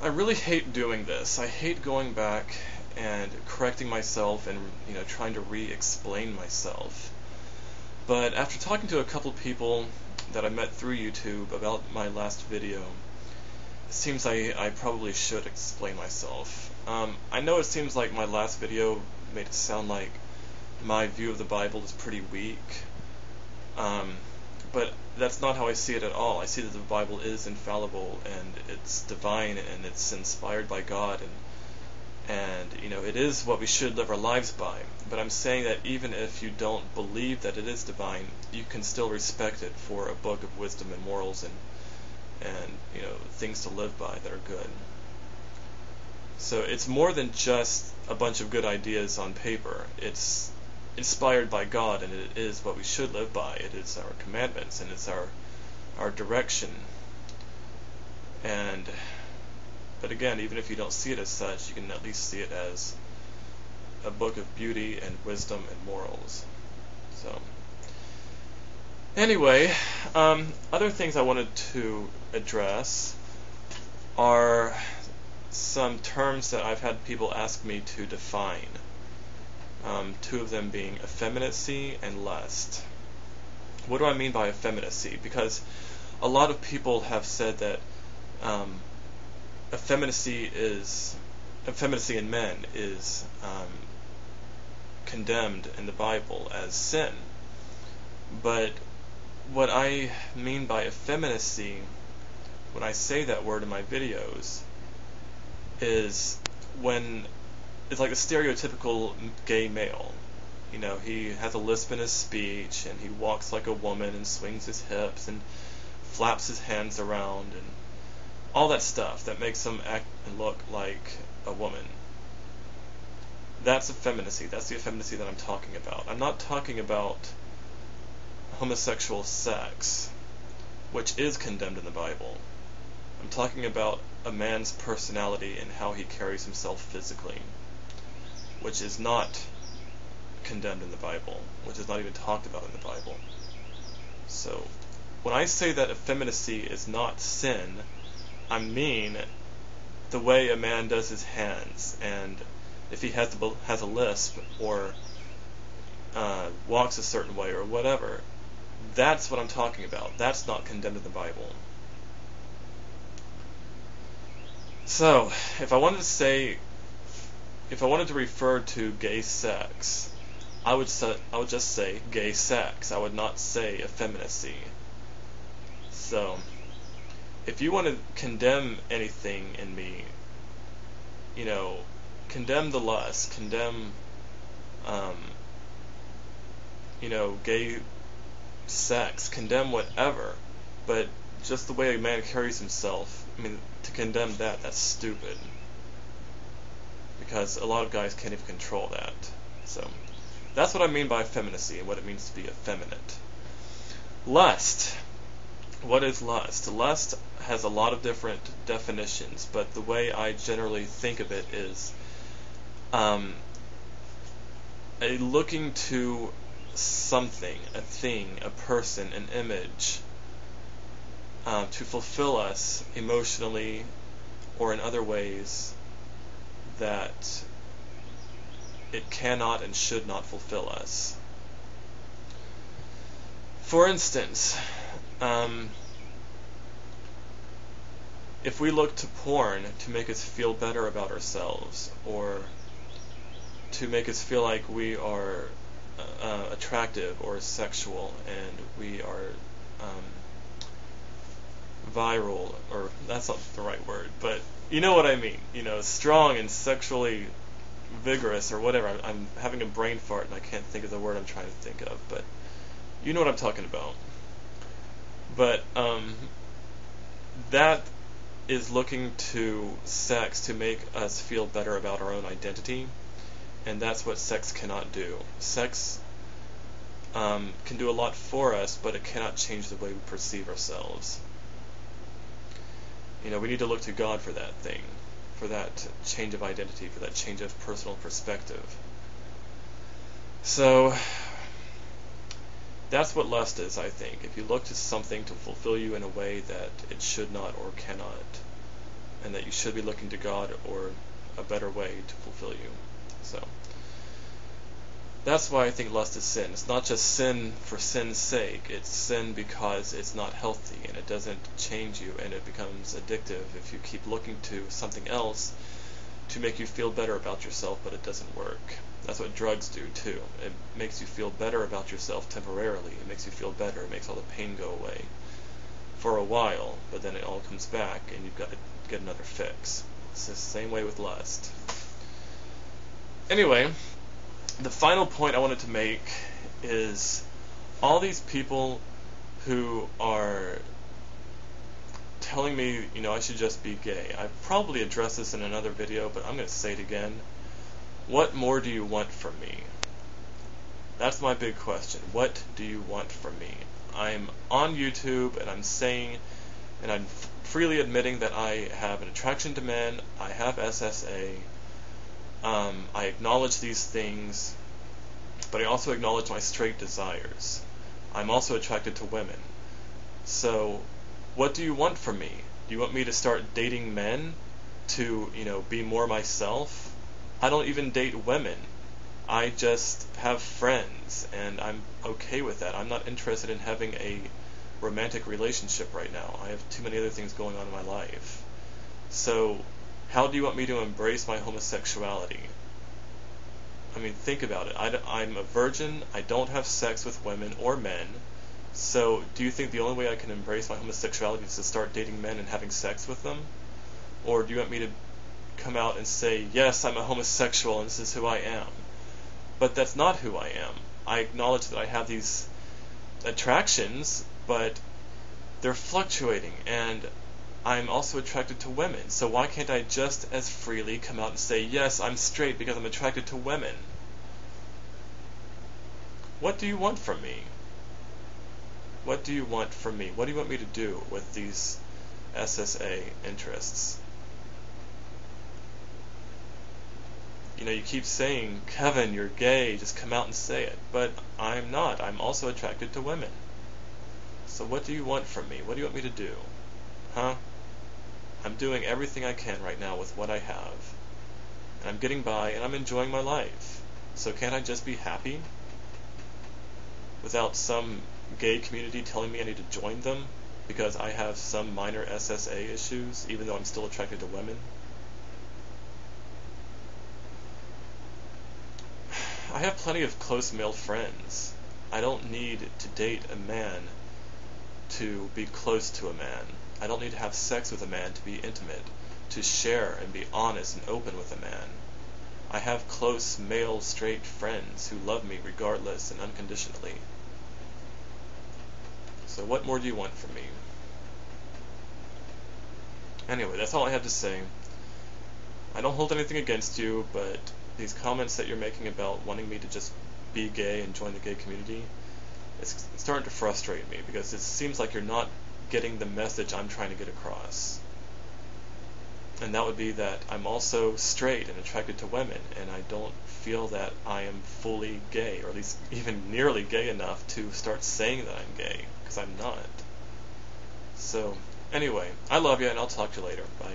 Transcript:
I really hate doing this. I hate going back and correcting myself and trying to re-explain myself. But after talking to a couple people that I met through YouTube about my last video, it seems I probably should explain myself. I know it seems like my last video made it sound like my view of the Bible is pretty weak, but that's not how I see it at all. I see that the Bible is infallible and it's divine and it's inspired by God, and it is what we should live our lives by. But I'm saying that even if you don't believe that it is divine, you can still respect it for a book of wisdom and morals and things to live by that are good. So it's more than just a bunch of good ideas on paper. It's inspired by God, and it is what we should live by. It is our commandments, and it's our direction. But again, even if you don't see it as such, you can at least see it as a book of beauty and wisdom and morals. So anyway, other things I wanted to address are some terms that I've had people ask me to define. Two of them being effeminacy and lust. What do I mean by effeminacy? Because a lot of people have said that effeminacy in men is condemned in the Bible as sin. But what I mean by effeminacy, when I say that word in my videos, is when it's like a stereotypical gay male. He has a lisp in his speech, and he walks like a woman and swings his hips and flaps his hands around and all that stuff that makes him act and look like a woman. That's effeminacy. That's the effeminacy that I'm talking about. I'm not talking about homosexual sex, which is condemned in the Bible. I'm talking about a man's personality and how he carries himself physically, which is not condemned in the Bible, which is not even talked about in the Bible. So, when I say that effeminacy is not sin, I mean the way a man does his hands, and if he has a lisp or walks a certain way or whatever, that's what I'm talking about. That's not condemned in the Bible. So, if I wanted to refer to gay sex, I would just say gay sex. I would not say effeminacy. So, if you want to condemn anything in me, condemn the lust, condemn, gay sex, condemn whatever, but just the way a man carries himself, to condemn that's stupid. Because a lot of guys can't even control that. So, that's what I mean by effeminacy and what it means to be effeminate. Lust. What is lust? Lust has a lot of different definitions, but the way I generally think of it is a looking to something, a thing, a person, an image, to fulfill us emotionally or in other ways that it cannot and should not fulfill us. For instance, if we look to porn to make us feel better about ourselves, or to make us feel like we are attractive or sexual, and we are viral, or that's not the right word, but you know what I mean, strong and sexually vigorous or whatever. I'm having a brain fart and I can't think of the word I'm trying to think of, but you know what I'm talking about. But that is looking to sex to make us feel better about our own identity, and that's what sex cannot do. Sex can do a lot for us, but it cannot change the way we perceive ourselves. We need to look to God for that thing, for that change of identity, for that change of personal perspective. So, that's what lust is, I think. If you look to something to fulfill you in a way that it should not or cannot, and that you should be looking to God or a better way to fulfill you. So that's why I think lust is sin. It's not just sin for sin's sake. It's sin because it's not healthy and it doesn't change you, and it becomes addictive if you keep looking to something else to make you feel better about yourself, but it doesn't work. That's what drugs do too. It makes you feel better about yourself temporarily. It makes you feel better. It makes all the pain go away for a while, but then it all comes back and you've got to get another fix. It's the same way with lust. Anyway, the final point I wanted to make is all these people who are telling me, I should just be gay. I've probably addressed this in another video, but I'm going to say it again. What more do you want from me? That's my big question. What do you want from me? I'm on YouTube and I'm saying, and I'm freely admitting that I have an attraction to men, I have SSA, I acknowledge these things, but I also acknowledge my straight desires. I'm also attracted to women. So, what do you want from me? Do you want me to start dating men to, be more myself? I don't even date women. I just have friends, and I'm okay with that. I'm not interested in having a romantic relationship right now. I have too many other things going on in my life. So, how do you want me to embrace my homosexuality? I mean, think about it. I'm a virgin. I don't have sex with women or men. So, do you think the only way I can embrace my homosexuality is to start dating men and having sex with them? Or do you want me to come out and say, yes, I'm a homosexual and this is who I am? But that's not who I am. I acknowledge that I have these attractions, but they're fluctuating, and I'm also attracted to women. So why can't I just as freely come out and say, yes, I'm straight because I'm attracted to women? What do you want from me? What do you want from me? What do you want me to do with these SSA interests? You keep saying, Kevin, you're gay, just come out and say it. But I'm not. I'm also attracted to women. So what do you want from me? What do you want me to do? Huh? I'm doing everything I can right now with what I have. And I'm getting by, and I'm enjoying my life. So can't I just be happy? Without some gay community telling me I need to join them because I have some minor SSA issues, even though I'm still attracted to women? I have plenty of close male friends. I don't need to date a man to be close to a man. I don't need to have sex with a man to be intimate, to share and be honest and open with a man. I have close male straight friends who love me regardless and unconditionally. So what more do you want from me? Anyway, that's all I have to say. I don't hold anything against you, but these comments that you're making about wanting me to just be gay and join the gay community, it's starting to frustrate me because it seems like you're not getting the message I'm trying to get across. And that would be that I'm also straight and attracted to women, and I don't feel that I am fully gay, or at least even nearly gay enough to start saying that I'm gay, because I'm not. So, anyway, I love you, and I'll talk to you later. Bye.